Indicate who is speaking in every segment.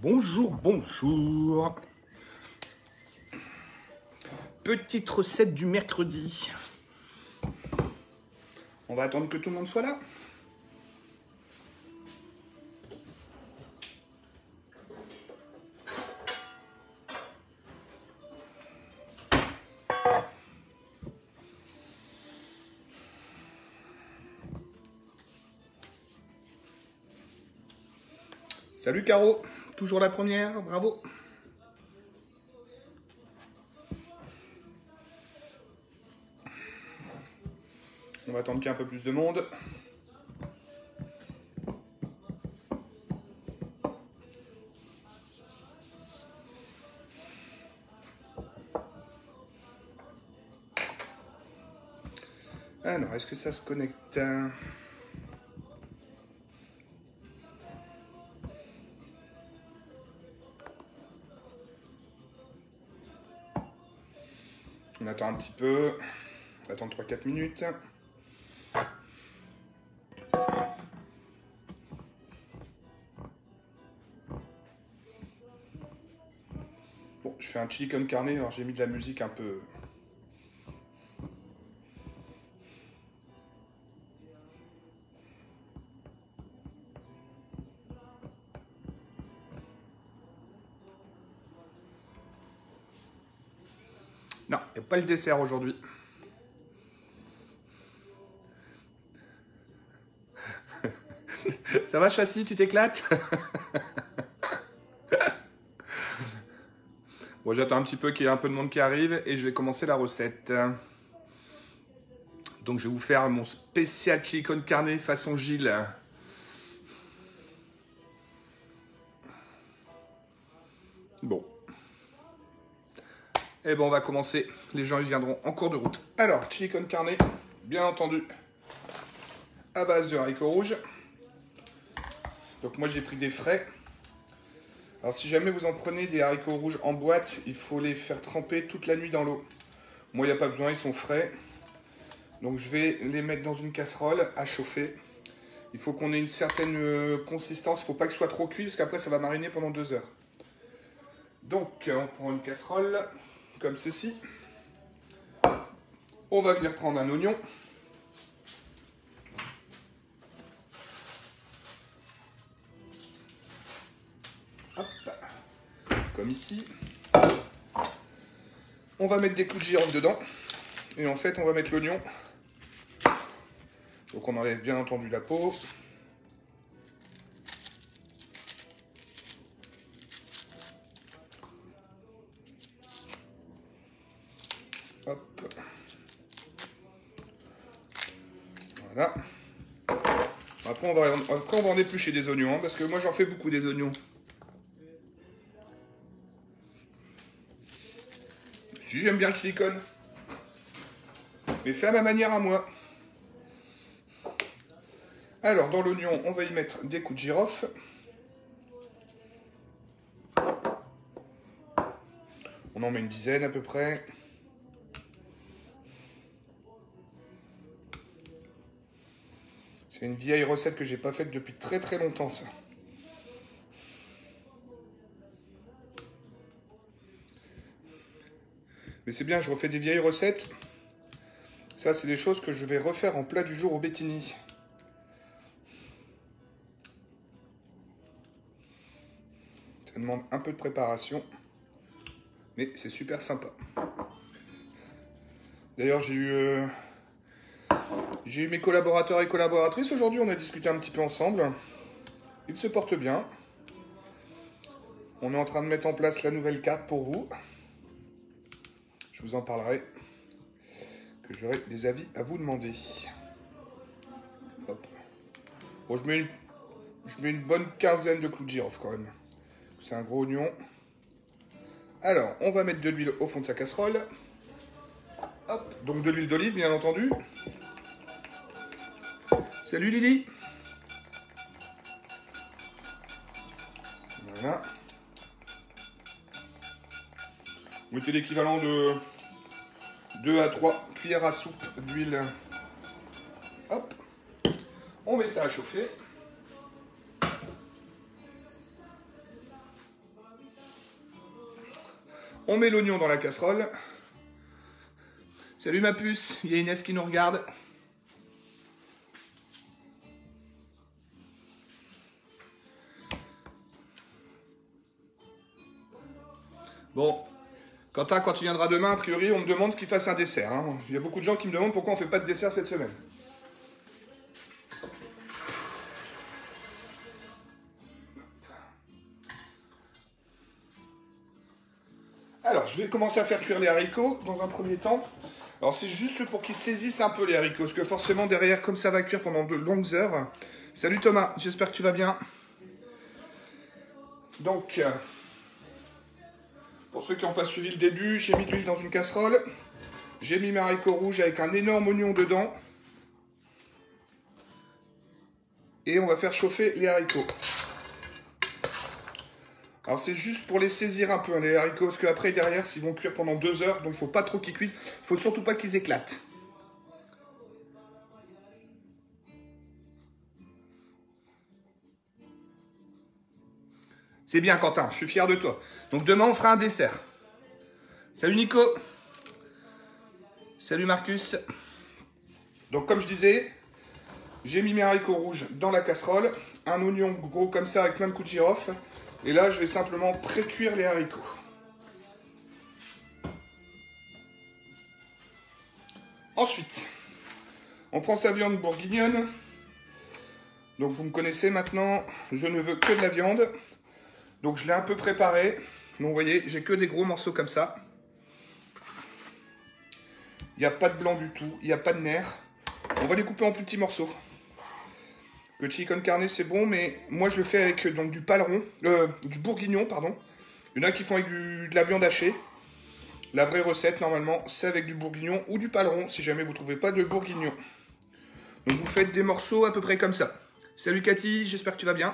Speaker 1: Bonjour, bonjour. Petite recette du mercredi. On va attendre que tout le monde soit là. Salut Caro, toujours la première, bravo. On va attendre qu'il y ait un peu plus de monde. Alors, est-ce que ça se connecte ? On attend un petit peu. On va attendre 3-4 minutes. Bon, je fais un chili con carne, alors j'ai mis de la musique un peu... Non, il n'y a pas le dessert aujourd'hui. Ça va, Châssis, tu t'éclates? Bon, j'attends un petit peu qu'il y ait un peu de monde qui arrive et je vais commencer la recette. Donc, je vais vous faire mon spécial chili con carne façon Gilles. Bon. Et bon, on va commencer. Les gens, ils viendront en cours de route. Alors, chili con carne, bien entendu, à base de haricots rouges. Donc, moi, j'ai pris des frais. Alors, si jamais vous en prenez des haricots rouges en boîte, il faut les faire tremper toute la nuit dans l'eau. Moi, il n'y a pas besoin, ils sont frais. Donc, je vais les mettre dans une casserole à chauffer. Il faut qu'on ait une certaine consistance. Il ne faut pas que ce soit trop cuit, parce qu'après, ça va mariner pendant 2 heures. Donc, on prend une casserole, comme ceci. On va venir prendre un oignon. Hop. Comme ici. On va mettre des clous de girofle dedans. Et en fait, on va mettre l'oignon. Donc, on enlève bien entendu la peau. Hop. Voilà. Après, on va en éplucher des oignons, hein, parce que moi, j'en fais beaucoup des oignons. Si, j'aime bien le chili con. Mais fait à ma manière à moi. Alors, dans l'oignon, on va y mettre des coups de girofle. On en met une dizaine à peu près. C'est une vieille recette que j'ai pas faite depuis très très longtemps, ça. Mais c'est bien, je refais des vieilles recettes. Ça, c'est des choses que je vais refaire en plat du jour au Bettini. Ça demande un peu de préparation. Mais c'est super sympa. D'ailleurs, j'ai eu mes collaborateurs et collaboratrices. Aujourd'hui, on a discuté un petit peu ensemble. Ils se portent bien. On est en train de mettre en place la nouvelle carte pour vous. Je vous en parlerai. Que j'aurai des avis à vous demander. Hop. Bon, je mets une bonne quinzaine de clous de girofle quand même. C'est un gros oignon. Alors, on va mettre de l'huile au fond de sa casserole. Hop. Donc de l'huile d'olive, bien entendu. Salut Lily. Voilà. Vous mettez l'équivalent de 2 à 3 cuillères à soupe d'huile. Hop. On met ça à chauffer. On met l'oignon dans la casserole. Salut ma puce, il y a Inès qui nous regarde. Bon, Quentin, quand il viendra demain, a priori, on me demande qu'il fasse un dessert. Hein. Il y a beaucoup de gens qui me demandent pourquoi on ne fait pas de dessert cette semaine. Alors, je vais commencer à faire cuire les haricots dans un premier temps. Alors, c'est juste pour qu'ils saisissent un peu les haricots, parce que forcément, derrière, comme ça va cuire pendant de longues heures. Salut Thomas, j'espère que tu vas bien. Donc, pour ceux qui n'ont pas suivi le début, j'ai mis de l'huile dans une casserole. J'ai mis mes haricots rouges avec un énorme oignon dedans. Et on va faire chauffer les haricots. Alors c'est juste pour les saisir un peu, hein, les haricots, parce qu'après, derrière, ils vont cuire pendant 2 heures, donc il ne faut pas trop qu'ils cuisent. Il ne faut surtout pas qu'ils éclatent. C'est bien, Quentin, je suis fier de toi. Donc demain, on fera un dessert. Salut Nico. Salut Marcus. Donc comme je disais, j'ai mis mes haricots rouges dans la casserole. Un oignon gros comme ça avec plein de coups de girofle. Et là, je vais simplement pré-cuire les haricots. Ensuite, on prend sa viande bourguignonne. Donc vous me connaissez maintenant, je ne veux que de la viande. Donc je l'ai un peu préparée. Donc vous voyez, j'ai que des gros morceaux comme ça. Il n'y a pas de blanc du tout, il n'y a pas de nerfs. On va les couper en plus petits morceaux. Le chili con carne, c'est bon, mais moi je le fais avec donc, du paleron, du bourguignon, pardon. Il y en a qui font avec de la viande hachée. La vraie recette, normalement, c'est avec du bourguignon ou du paleron, si jamais vous ne trouvez pas de bourguignon. Donc vous faites des morceaux à peu près comme ça. Salut Cathy, j'espère que tu vas bien.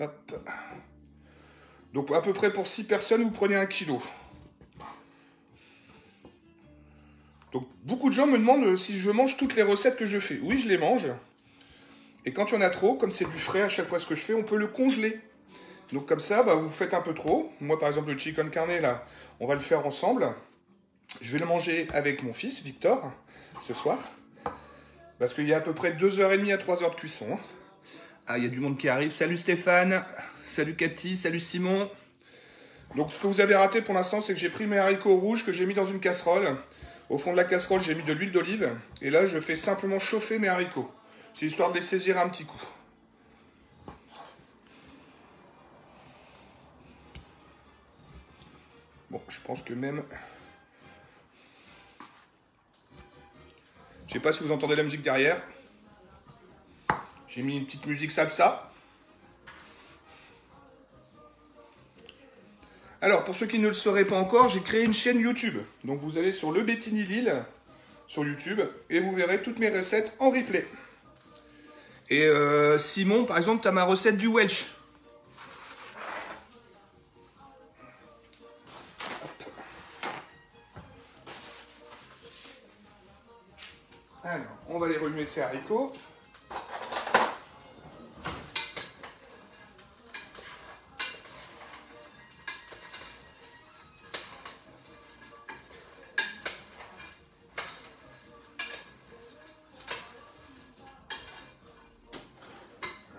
Speaker 1: Hop. Donc à peu près pour 6 personnes, vous prenez 1 kg. Donc beaucoup de gens me demandent si je mange toutes les recettes que je fais. Oui, je les mange. Et quand il y en a trop, comme c'est du frais à chaque fois ce que je fais, on peut le congeler. Donc comme ça, bah, vous faites un peu trop. Moi par exemple le chili con carne, là, on va le faire ensemble. Je vais le manger avec mon fils, Victor, ce soir. Parce qu'il y a à peu près 2h30 à 3h de cuisson. Ah, il y a du monde qui arrive. Salut Stéphane, salut Cathy, salut Simon. Donc ce que vous avez raté pour l'instant, c'est que j'ai pris mes haricots rouges que j'ai mis dans une casserole. Au fond de la casserole, j'ai mis de l'huile d'olive. Et là, je fais simplement chauffer mes haricots. C'est histoire de les saisir un petit coup. Bon, je pense que même... Je sais pas si vous entendez la musique derrière. J'ai mis une petite musique salsa. Alors, pour ceux qui ne le sauraient pas encore, j'ai créé une chaîne YouTube. Donc, vous allez sur Le Bettini Lille, sur YouTube, et vous verrez toutes mes recettes en replay. Et Simon, par exemple, tu as ma recette du Welsh. Alors, on va les remuer ces haricots.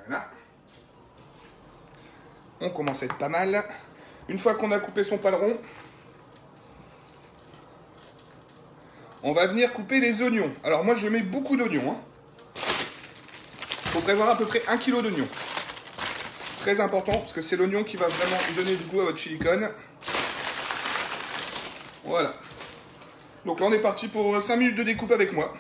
Speaker 1: Voilà. On commence à être pas mal. Une fois qu'on a coupé son paleron, on va venir couper les oignons. Alors moi je mets beaucoup d'oignons. Hein. Faut prévoir à peu près 1 kg d'oignons. Très important parce que c'est l'oignon qui va vraiment donner du goût à votre chili con. Voilà. Donc là on est parti pour 5 minutes de découpe avec moi.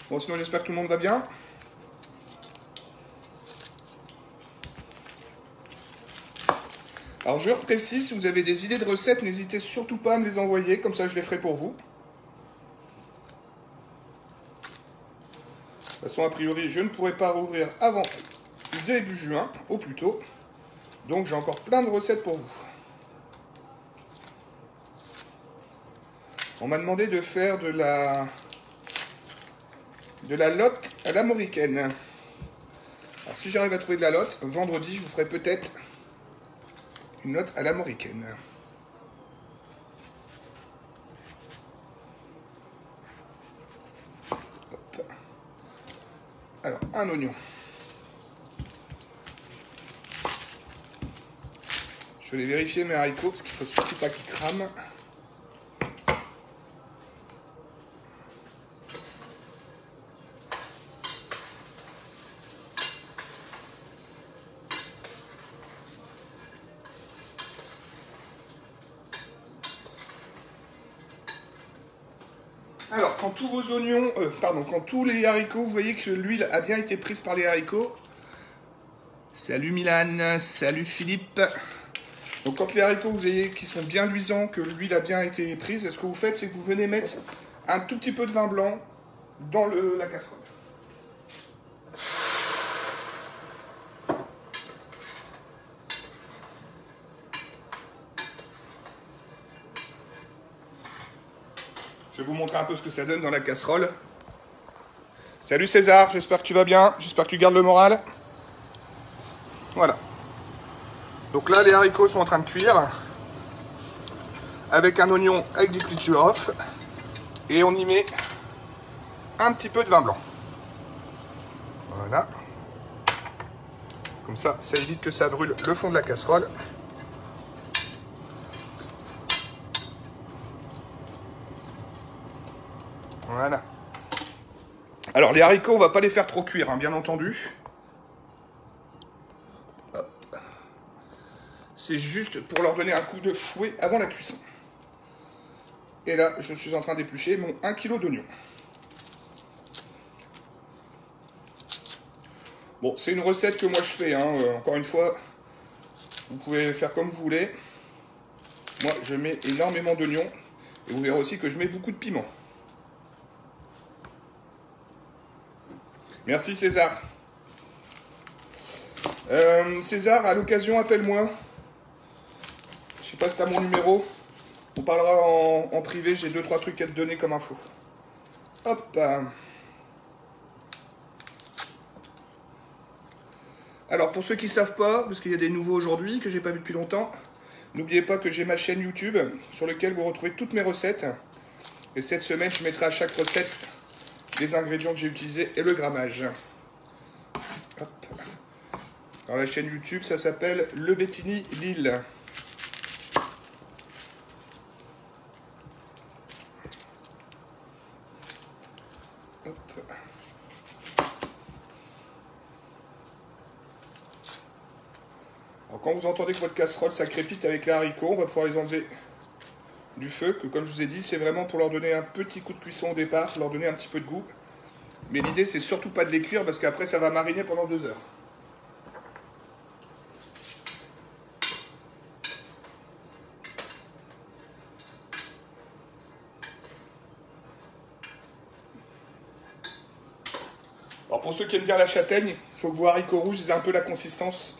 Speaker 1: Bon sinon j'espère que tout le monde va bien. Alors je reprécise, si vous avez des idées de recettes, n'hésitez surtout pas à me les envoyer, comme ça je les ferai pour vous. De toute façon, a priori, je ne pourrai pas rouvrir avant début juin, au plus tôt. Donc j'ai encore plein de recettes pour vous. On m'a demandé de faire de la de la lotte à l'américaine. Alors si j'arrive à trouver de la lotte, vendredi je vous ferai peut-être une lotte à l'américaine. Alors, un oignon. Je vais vérifier mes haricots parce qu'il faut surtout pas qu'ils crament. Alors, quand tous vos oignons, quand tous les haricots, vous voyez que l'huile a bien été prise par les haricots. Salut Milan, salut Philippe. Donc quand les haricots, vous voyez qu'ils sont bien luisants, que l'huile a bien été prise, ce que vous faites, c'est que vous venez mettre un tout petit peu de vin blanc dans la casserole. Je vais vous montrer un peu ce que ça donne dans la casserole. Salut César, j'espère que tu vas bien, j'espère que tu gardes le moral. Voilà. Donc là, les haricots sont en train de cuire. Avec un oignon avec du clou de girofle. Et on y met un petit peu de vin blanc. Voilà. Comme ça évite que ça brûle le fond de la casserole. Voilà. Alors les haricots, on va pas les faire trop cuire, hein, bien entendu. C'est juste pour leur donner un coup de fouet avant la cuisson. Et là, je suis en train d'éplucher mon 1 kg d'oignons. Bon, c'est une recette que moi je fais, hein. Encore une fois, vous pouvez faire comme vous voulez. Moi, je mets énormément d'oignons. Et vous verrez aussi que je mets beaucoup de piment. Merci César. César, à l'occasion, appelle-moi. Je sais pas si tu as mon numéro. On parlera en privé, j'ai 2-3 trucs à te donner comme info. Hop. Alors pour ceux qui ne savent pas, parce qu'il y a des nouveaux aujourd'hui que j'ai pas vu depuis longtemps, n'oubliez pas que j'ai ma chaîne YouTube sur laquelle vous retrouvez toutes mes recettes. Et cette semaine, je mettrai à chaque recette les ingrédients que j'ai utilisés et le grammage. Hop. Dans la chaîne YouTube, ça s'appelle Le Bettini Lille. Alors quand vous entendez que votre casserole ça crépite avec les haricots, on va pouvoir les enlever du feu, que comme je vous ai dit, c'est vraiment pour leur donner un petit coup de cuisson au départ, leur donner un petit peu de goût. Mais l'idée, c'est surtout pas de les cuire parce qu'après, ça va mariner pendant 2 heures. Alors pour ceux qui aiment bien la châtaigne, il faut que vos haricots rouges aient un peu la consistance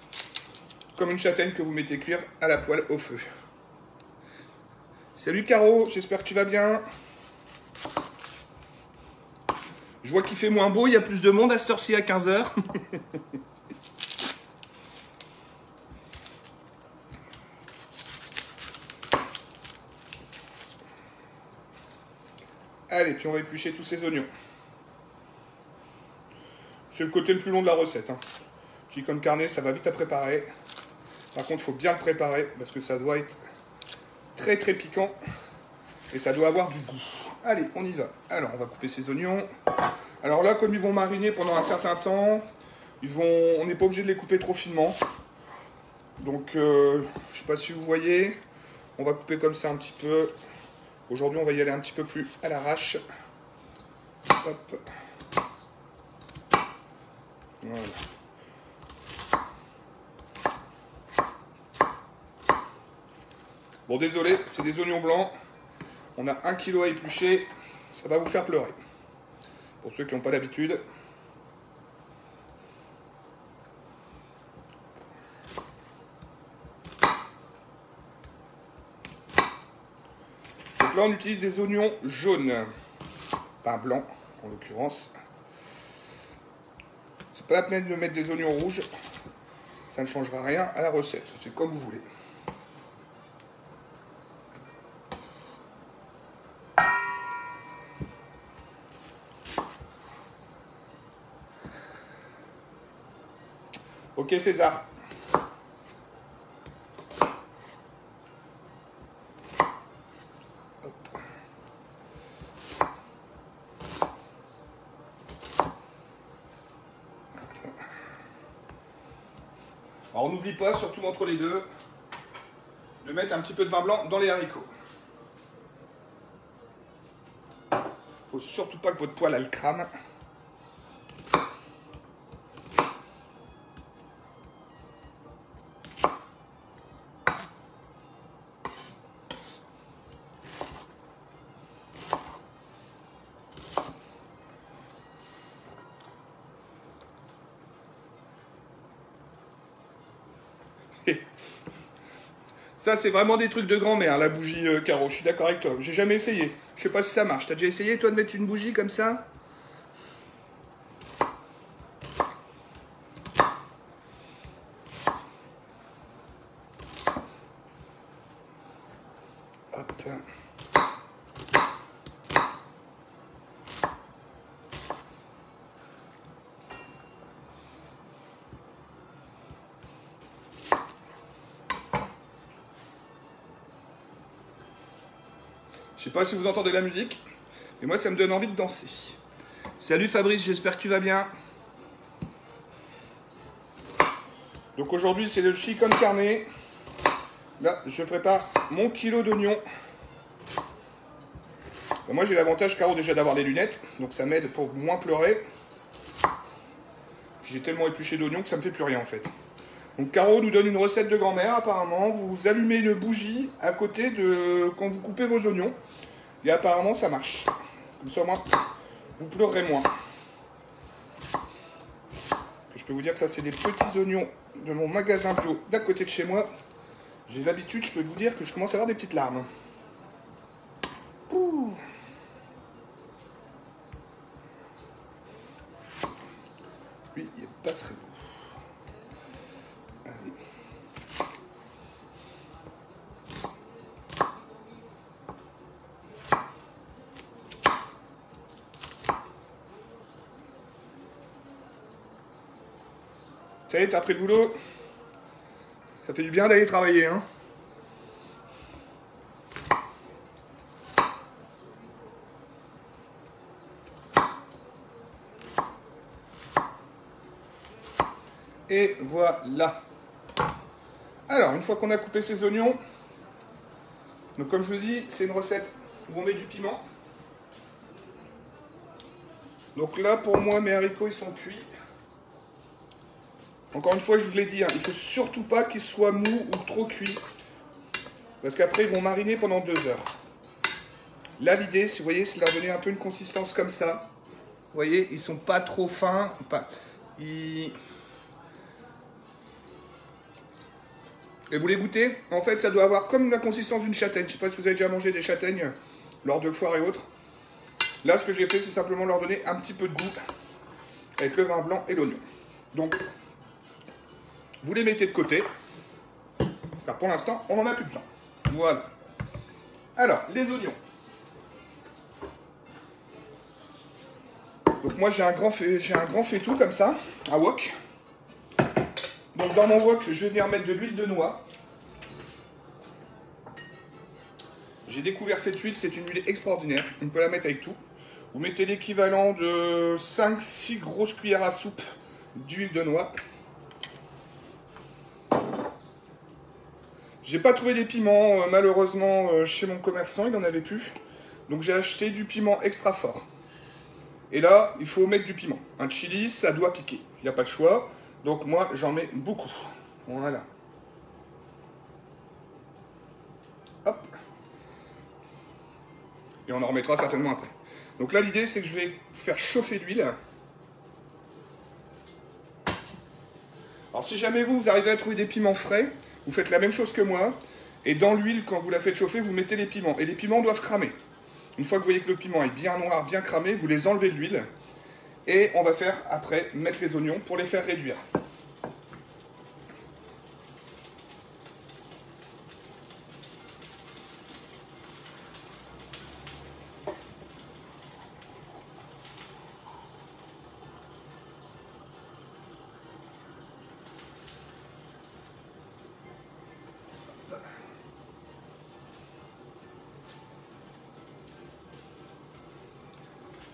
Speaker 1: comme une châtaigne que vous mettez cuire à la poêle au feu. Salut Caro, j'espère que tu vas bien. Je vois qu'il fait moins beau, il y a plus de monde à cette heure-ci à 15 h. Allez, puis on va éplucher tous ces oignons. C'est le côté le plus long de la recette. Chicken carne, ça va vite à préparer. Par contre, il faut bien le préparer parce que ça doit être très très piquant et ça doit avoir du goût. Allez, on y va. Alors, on va couper ces oignons. Alors là, comme ils vont mariner pendant un certain temps, on n'est pas obligé de les couper trop finement. Donc, je ne sais pas si vous voyez, on va couper comme ça un petit peu. Aujourd'hui, on va y aller un petit peu plus à l'arrache. Hop. Voilà. Bon, désolé, c'est des oignons blancs. On a 1 kg à éplucher. Ça va vous faire pleurer. Pour ceux qui n'ont pas l'habitude. Donc là, on utilise des oignons jaunes. Pas blancs, en l'occurrence. pas la peine de mettre des oignons rouges. Ça ne changera rien à la recette. C'est comme vous voulez. Ok César. Hop. Alors on n'oublie pas, surtout entre les deux, de mettre un petit peu de vin blanc dans les haricots. Faut surtout pas que votre poêle elle crame. Ça, c'est vraiment des trucs de grand-mère, la bougie Caro. Je suis d'accord avec toi. J'ai jamais essayé. Je sais pas si ça marche. T'as déjà essayé, toi, de mettre une bougie comme ça? Hop. Je sais pas si vous entendez la musique, mais moi ça me donne envie de danser. Salut Fabrice, j'espère que tu vas bien. Donc aujourd'hui c'est le chicken carne. Là je prépare mon kilo d'oignons. Bon, moi j'ai l'avantage Caro déjà d'avoir des lunettes, donc ça m'aide pour moins pleurer. J'ai tellement épluché d'oignons que ça me fait plus rien en fait. Donc Caro nous donne une recette de grand-mère apparemment. Vous allumez une bougie à côté de quand vous coupez vos oignons. Et apparemment ça marche. Comme ça au moins vous pleurerez moins. Je peux vous dire que ça c'est des petits oignons de mon magasin bio d'à côté de chez moi. J'ai l'habitude, je peux vous dire que je commence à avoir des petites larmes. Ouh. Lui il est pas très beau. Allez. Ça y est, t'as pris le boulot? Ça fait du bien d'aller travailler, hein? Et voilà. Alors, une fois qu'on a coupé ces oignons, donc comme je vous dis, c'est une recette où on met du piment. Donc là, pour moi, mes haricots, ils sont cuits. Encore une fois, je vous l'ai dit, hein, il ne faut surtout pas qu'ils soient mous ou trop cuits. Parce qu'après, ils vont mariner pendant 2 heures. Là, l'idée, vous voyez, c'est de leur donner un peu une consistance comme ça. Vous voyez, ils ne sont pas trop fins. Et vous les goûtez? En fait, ça doit avoir comme la consistance d'une châtaigne. Je ne sais pas si vous avez déjà mangé des châtaignes lors de foires et autres. Là, ce que j'ai fait, c'est simplement leur donner un petit peu de goût avec le vin blanc et l'oignon. Donc, vous les mettez de côté, car pour l'instant, on n'en a plus besoin. Voilà. Alors, les oignons. Donc moi, j'ai un grand faitout comme ça, un wok. Donc dans mon wok, je vais venir mettre de l'huile de noix. J'ai découvert cette huile, c'est une huile extraordinaire. On peut la mettre avec tout. Vous mettez l'équivalent de 5-6 grosses cuillères à soupe d'huile de noix. J'ai pas trouvé des piments, malheureusement, chez mon commerçant, il n'en avait plus. Donc j'ai acheté du piment extra fort. Et là, il faut mettre du piment. Un chili, ça doit piquer. Il n'y a pas de choix. Donc moi, j'en mets beaucoup. Voilà. Hop. Et on en remettra certainement après. Donc là, l'idée, c'est que je vais faire chauffer l'huile. Alors si jamais vous arrivez à trouver des piments frais, vous faites la même chose que moi. Et dans l'huile, quand vous la faites chauffer, vous mettez les piments. Et les piments doivent cramer. Une fois que vous voyez que le piment est bien noir, bien cramé, vous les enlevez de l'huile. Et on va faire après mettre les oignons pour les faire réduire.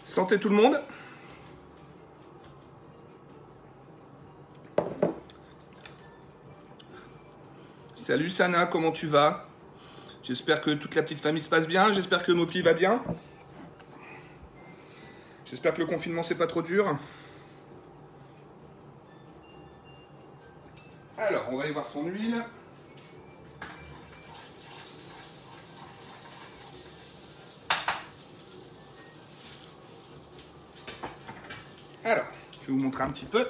Speaker 1: Santé tout le monde. Salut Sana, comment tu vas? J'espère que toute la petite famille se passe bien. J'espère que Mopi va bien. J'espère que le confinement c'est pas trop dur. Alors, on va aller voir son huile. Alors, je vais vous montrer un petit peu.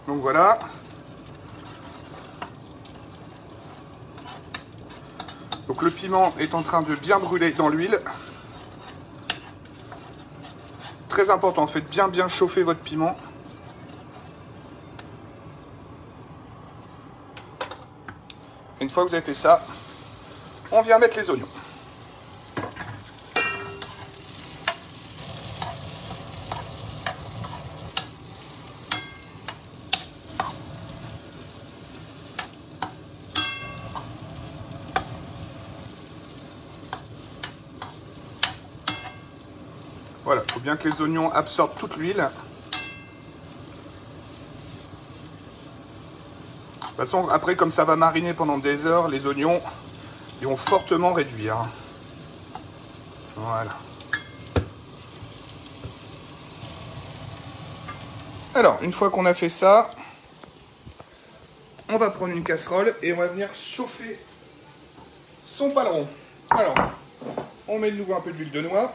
Speaker 1: Donc voilà. Donc le piment est en train de bien brûler dans l'huile. Très important, faites bien chauffer votre piment. Une fois que vous avez fait ça, on vient mettre les oignons. Voilà, il faut bien que les oignons absorbent toute l'huile. De toute façon, après, comme ça va mariner pendant des heures, les oignons, ils vont fortement réduire. Voilà. Alors, une fois qu'on a fait ça, on va prendre une casserole et on va venir chauffer son paleron. Alors, on met de nouveau un peu d'huile de noix.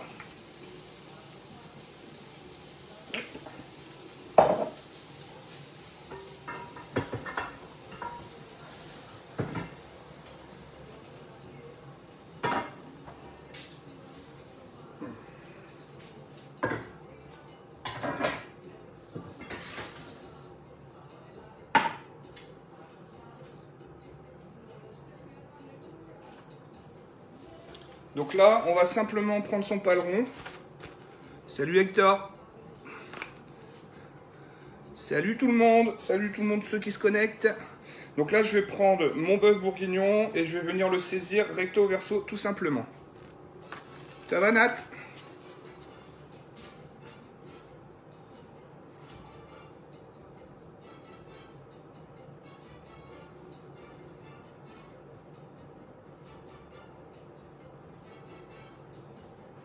Speaker 1: Donc là, on va simplement prendre son paleron. Salut Hector. Salut tout le monde ceux qui se connectent. Donc là, je vais prendre mon bœuf bourguignon et je vais venir le saisir recto verso tout simplement. Ça va Nat?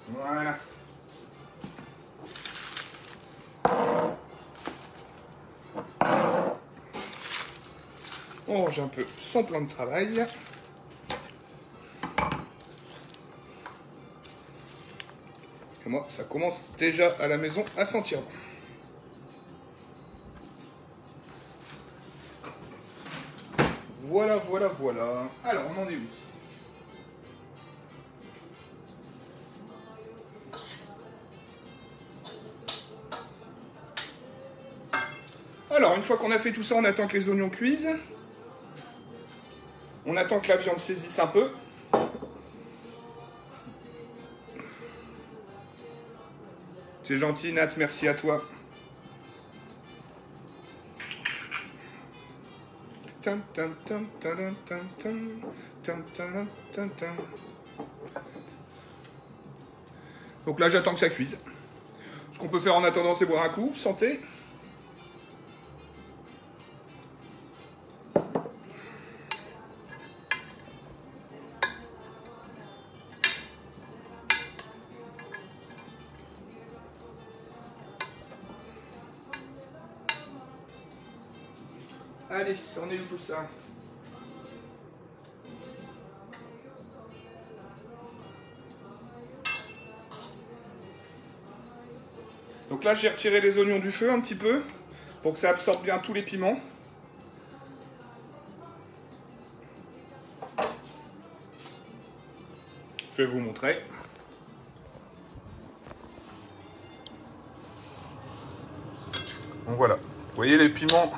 Speaker 1: Voilà. On range un peu son plan de travail. Et moi, ça commence déjà à la maison à sentir bon. Voilà. Alors, on en est où ici? Alors, une fois qu'on a fait tout ça, on attend que les oignons cuisent. On attend que la viande saisisse un peu. C'est gentil, Nat, merci à toi. Donc là, j'attends que ça cuise. Ce qu'on peut faire en attendant, c'est boire un coup. Santé. Allez, on est où tout ça? Donc là, j'ai retiré les oignons du feu un petit peu pour que ça absorbe bien tous les piments. Je vais vous montrer. Donc voilà, vous voyez les piments,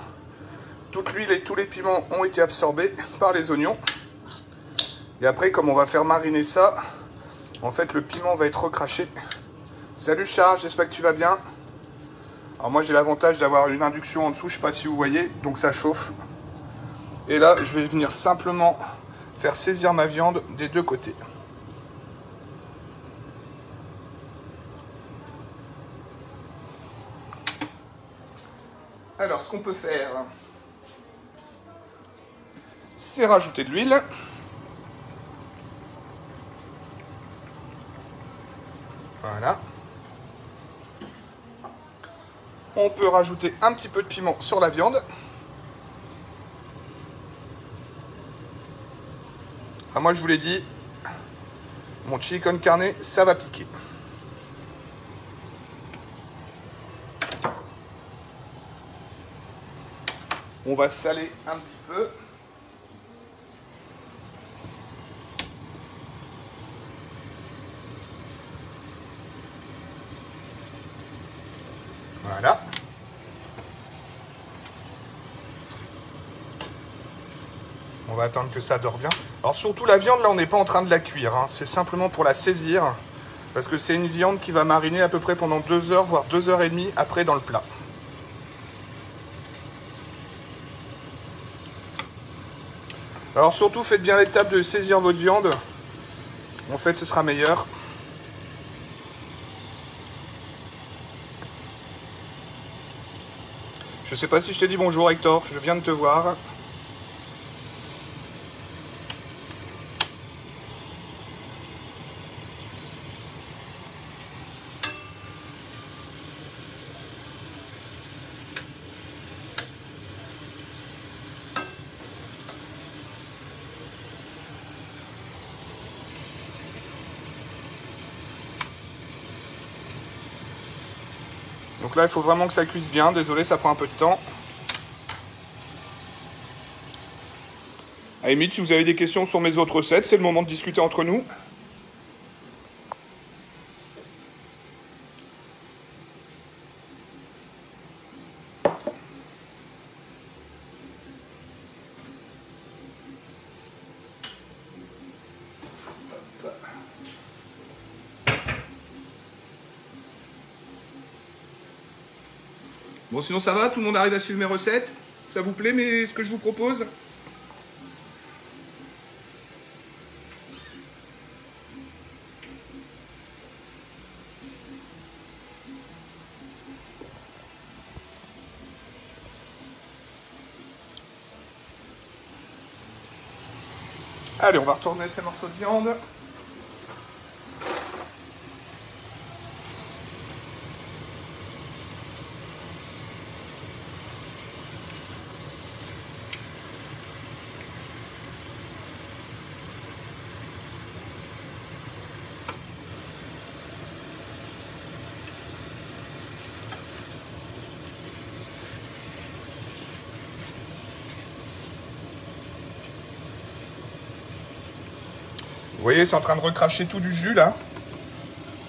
Speaker 1: toute l'huile et tous les piments ont été absorbés par les oignons. Et après, comme on va faire mariner ça, en fait le piment va être recraché. Salut Charles, j'espère que tu vas bien. Alors moi j'ai l'avantage d'avoir une induction en dessous, je ne sais pas si vous voyez, donc ça chauffe. Et là, je vais venir simplement faire saisir ma viande des deux côtés. Alors, ce qu'on peut faire, c'est rajouter de l'huile. Voilà. On peut rajouter un petit peu de piment sur la viande. Ah, moi, je vous l'ai dit, mon chili con carne, ça va piquer. On va saler un petit peu. Voilà. On va attendre que ça dore bien. Alors surtout la viande, là, on n'est pas en train de la cuire. Hein. C'est simplement pour la saisir. Parce que c'est une viande qui va mariner à peu près pendant 2 heures, voire 2 heures et demie après dans le plat. Alors surtout, faites bien l'étape de saisir votre viande. En fait, ce sera meilleur. Je sais pas si je t'ai dit bonjour Hector, je viens de te voir. Donc là, il faut vraiment que ça cuise bien. Désolé, ça prend un peu de temps. À la limite, si vous avez des questions sur mes autres recettes, c'est le moment de discuter entre nous. Bon, sinon ça va, tout le monde arrive à suivre mes recettes. Ça vous plaît, mais ce que je vous propose? Allez, on va retourner ces morceaux de viande. Vous voyez, c'est en train de recracher tout du jus là.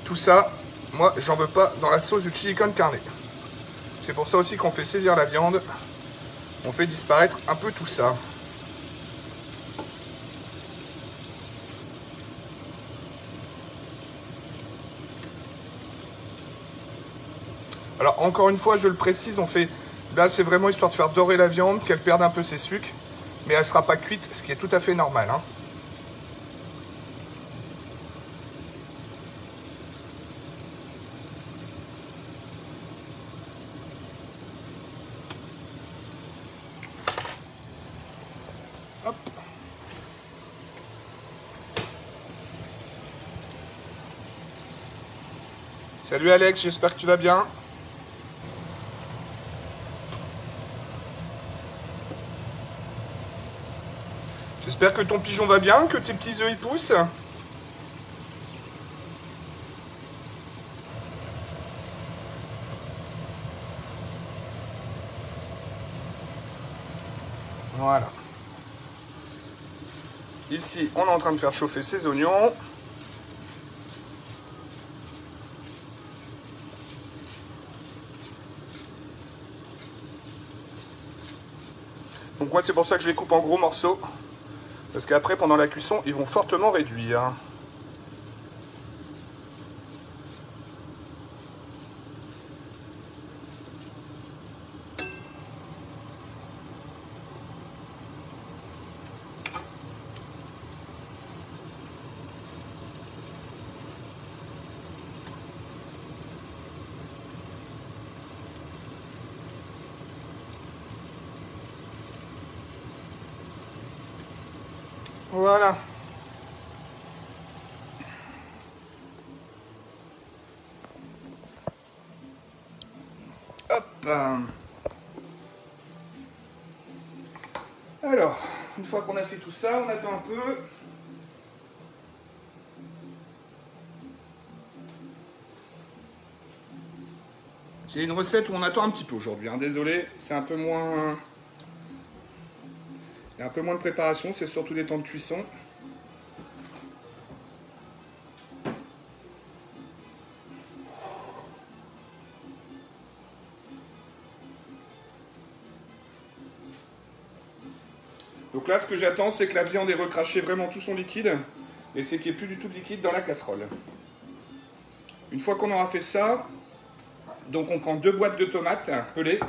Speaker 1: Tout ça, moi, j'en veux pas dans la sauce du chili con carne. C'est pour ça aussi qu'on fait saisir la viande. On fait disparaître un peu tout ça. Alors, encore une fois, je le précise, on fait... Là, c'est vraiment histoire de faire dorer la viande, qu'elle perde un peu ses sucres. Mais elle ne sera pas cuite, ce qui est tout à fait normal. Hein. Hop. Salut Alex, j'espère que tu vas bien. J'espère que ton pigeon va bien, que tes petits œufs y poussent. Voilà. Ici, on est en train de faire chauffer ces oignons. Donc moi c'est pour ça que je les coupe en gros morceaux. Parce qu'après pendant la cuisson ils vont fortement réduire. Voilà. Hop. Alors, une fois qu'on a fait tout ça, on attend un peu. C'est une recette où on attend un petit peu aujourd'hui, hein. Désolé, c'est un peu moins... Il y a un peu moins de préparation, c'est surtout des temps de cuisson. Donc là, ce que j'attends, c'est que la viande ait recraché vraiment tout son liquide, et c'est qu'il n'y ait plus du tout de liquide dans la casserole. Une fois qu'on aura fait ça, donc on prend 2 boîtes de tomates pelées.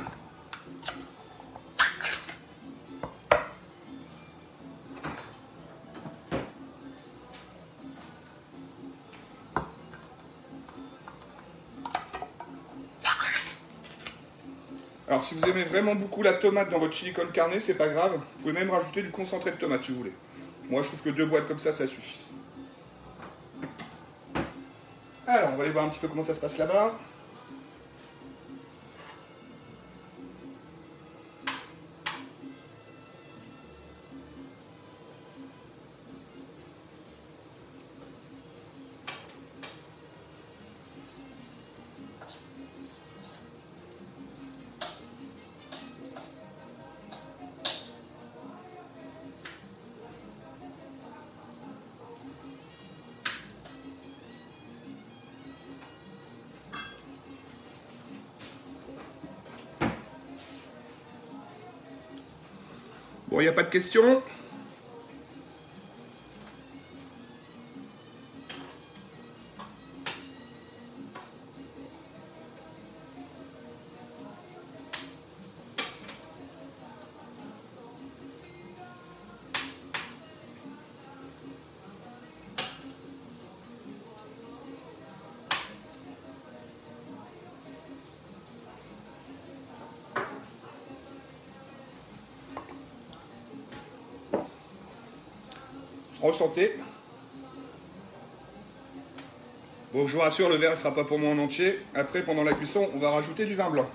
Speaker 1: Alors si vous aimez vraiment beaucoup la tomate dans votre chili con carne, c'est pas grave. Vous pouvez même rajouter du concentré de tomate si vous voulez. Moi je trouve que 2 boîtes comme ça suffit. Alors on va aller voir un petit peu comment ça se passe là-bas. Bon, il n'y a pas de questions. Ressentez. Bon, je vous rassure, le verre ne sera pas pour moi en entier. Après, pendant la cuisson, on va rajouter du vin blanc.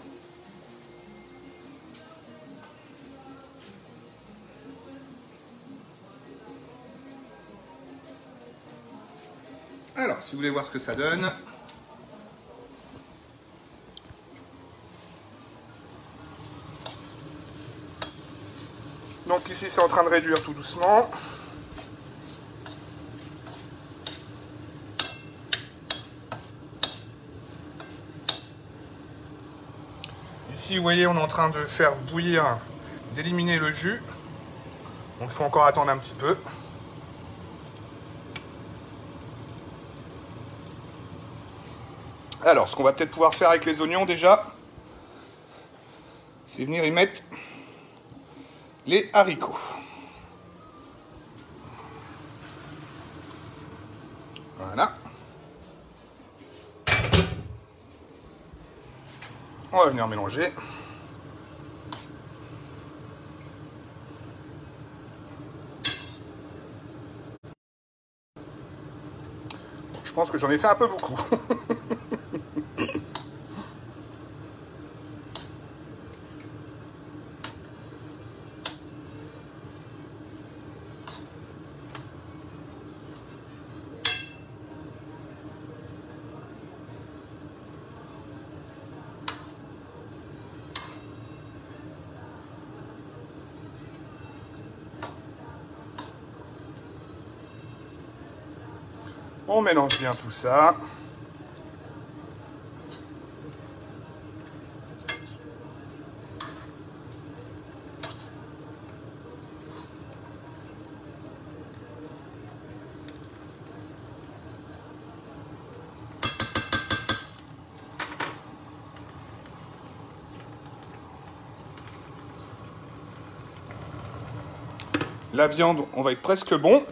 Speaker 1: Alors, si vous voulez voir ce que ça donne... Donc ici, c'est en train de réduire tout doucement. Ici, vous voyez, on est en train de faire bouillir, d'éliminer le jus. Donc, il faut encore attendre un petit peu. Alors, ce qu'on va peut-être pouvoir faire avec les oignons déjà, c'est venir y mettre les haricots. Voilà. On va venir mélanger. Je pense que j'en ai fait un peu beaucoup. On mélange bien tout ça. La viande, on va être presque bon.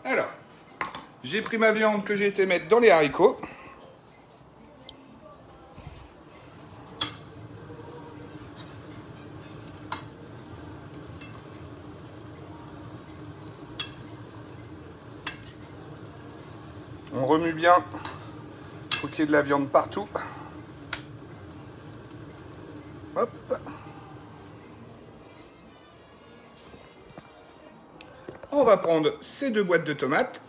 Speaker 1: Alors, j'ai pris ma viande que j'ai été mettre dans les haricots. On remue bien. Il faut qu'il y ait de la viande partout. Hop. On va prendre ces 2 boîtes de tomates.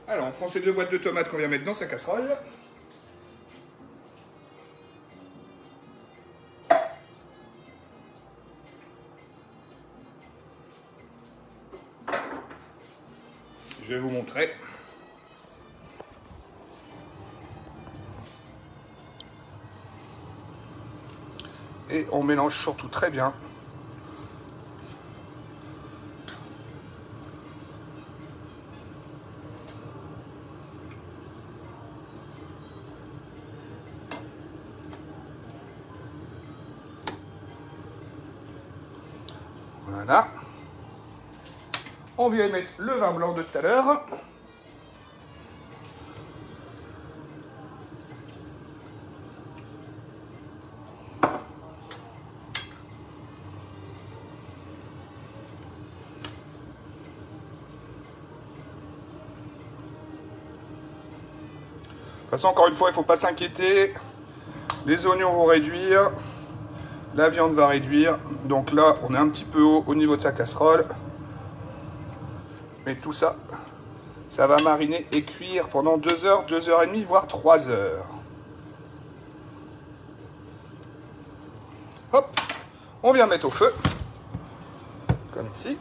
Speaker 1: Alors, on prend ces 2 boîtes de tomates qu'on vient mettre dans sa casserole. Je vais vous montrer. Et on mélange surtout très bien. Voilà. On vient mettre le vin blanc de tout à l'heure. De toute façon, encore une fois, il ne faut pas s'inquiéter. Les oignons vont réduire. La viande va réduire. Donc là, on est un petit peu haut au niveau de sa casserole. Mais tout ça, ça va mariner et cuire pendant 2 heures, 2 heures et demie, voire 3 heures. Hop, on vient mettre au feu. Comme ici.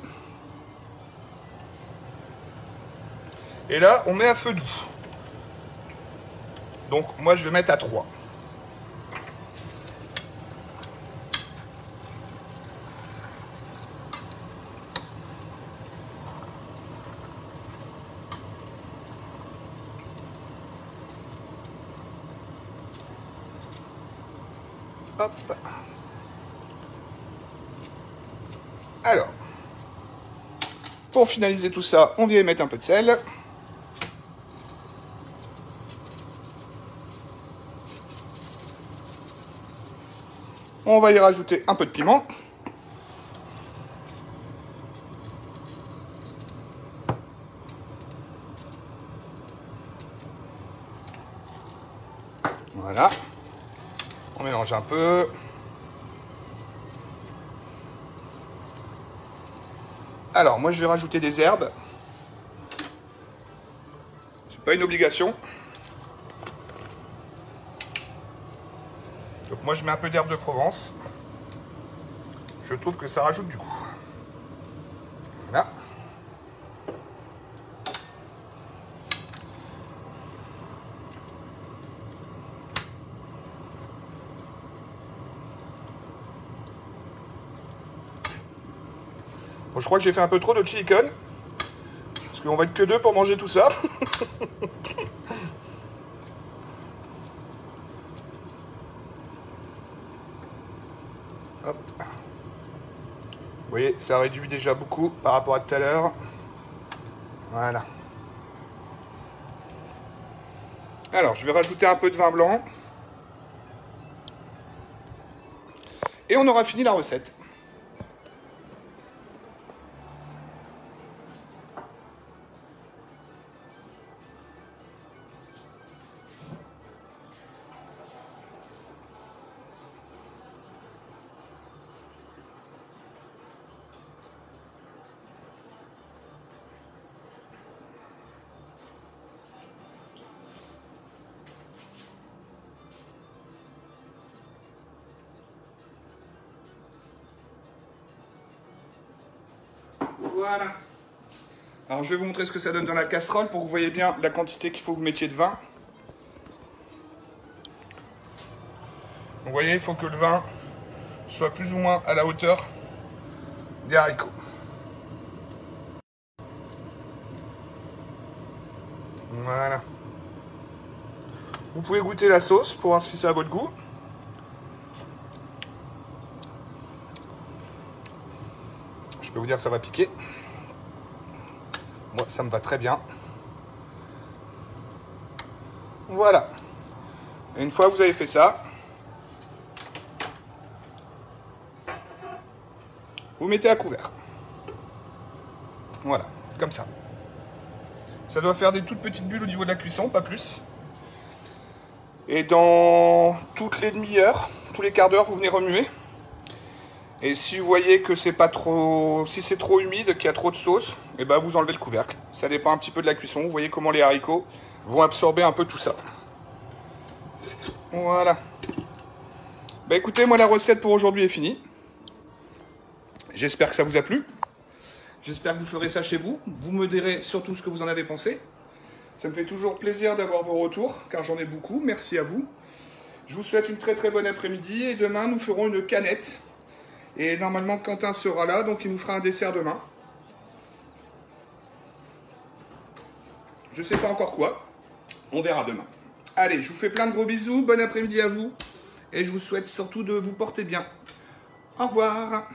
Speaker 1: Et là, on met à feu doux. Donc, moi, je vais mettre à 3. Hop. Alors, pour finaliser tout ça, on vient y mettre un peu de sel. On va y rajouter un peu de piment. Voilà. On mélange un peu. Alors, moi, je vais rajouter des herbes. C'est pas une obligation. Donc, moi, je mets un peu d'herbe de Provence. Je trouve que ça rajoute du goût. Voilà. Bon, je crois que j'ai fait un peu trop de chili con. Parce qu'on va être que 2 pour manger tout ça. Hop. Vous voyez, ça réduit déjà beaucoup par rapport à tout à l'heure. Voilà. Alors, je vais rajouter un peu de vin blanc. Et on aura fini la recette. Voilà. Alors je vais vous montrer ce que ça donne dans la casserole pour que vous voyez bien la quantité qu'il faut que vous mettiez de vin. Vous voyez, il faut que le vin soit plus ou moins à la hauteur des haricots. Voilà. Vous pouvez goûter la sauce pour voir si c'est à votre goût. Je peux vous dire que ça va piquer. Moi, ça me va très bien. Voilà. Et une fois que vous avez fait ça, vous mettez à couvert. Voilà, comme ça. Ça doit faire des toutes petites bulles au niveau de la cuisson, pas plus. Et dans toutes les demi-heures, tous les quarts d'heure, vous venez remuer. Et si vous voyez que c'est pas trop, si c'est trop humide, qu'il y a trop de sauce, et ben vous enlevez le couvercle. Ça dépend un petit peu de la cuisson. Vous voyez comment les haricots vont absorber un peu tout ça. Voilà. Bah écoutez, moi la recette pour aujourd'hui est finie. J'espère que ça vous a plu. J'espère que vous ferez ça chez vous. Vous me direz surtout ce que vous en avez pensé. Ça me fait toujours plaisir d'avoir vos retours, car j'en ai beaucoup. Merci à vous. Je vous souhaite une très très bonne après-midi. Et demain, nous ferons une canette. Et normalement, Quentin sera là, donc il nous fera un dessert demain. Je ne sais pas encore quoi. On verra demain. Allez, je vous fais plein de gros bisous. Bon après-midi à vous. Et je vous souhaite surtout de vous porter bien. Au revoir.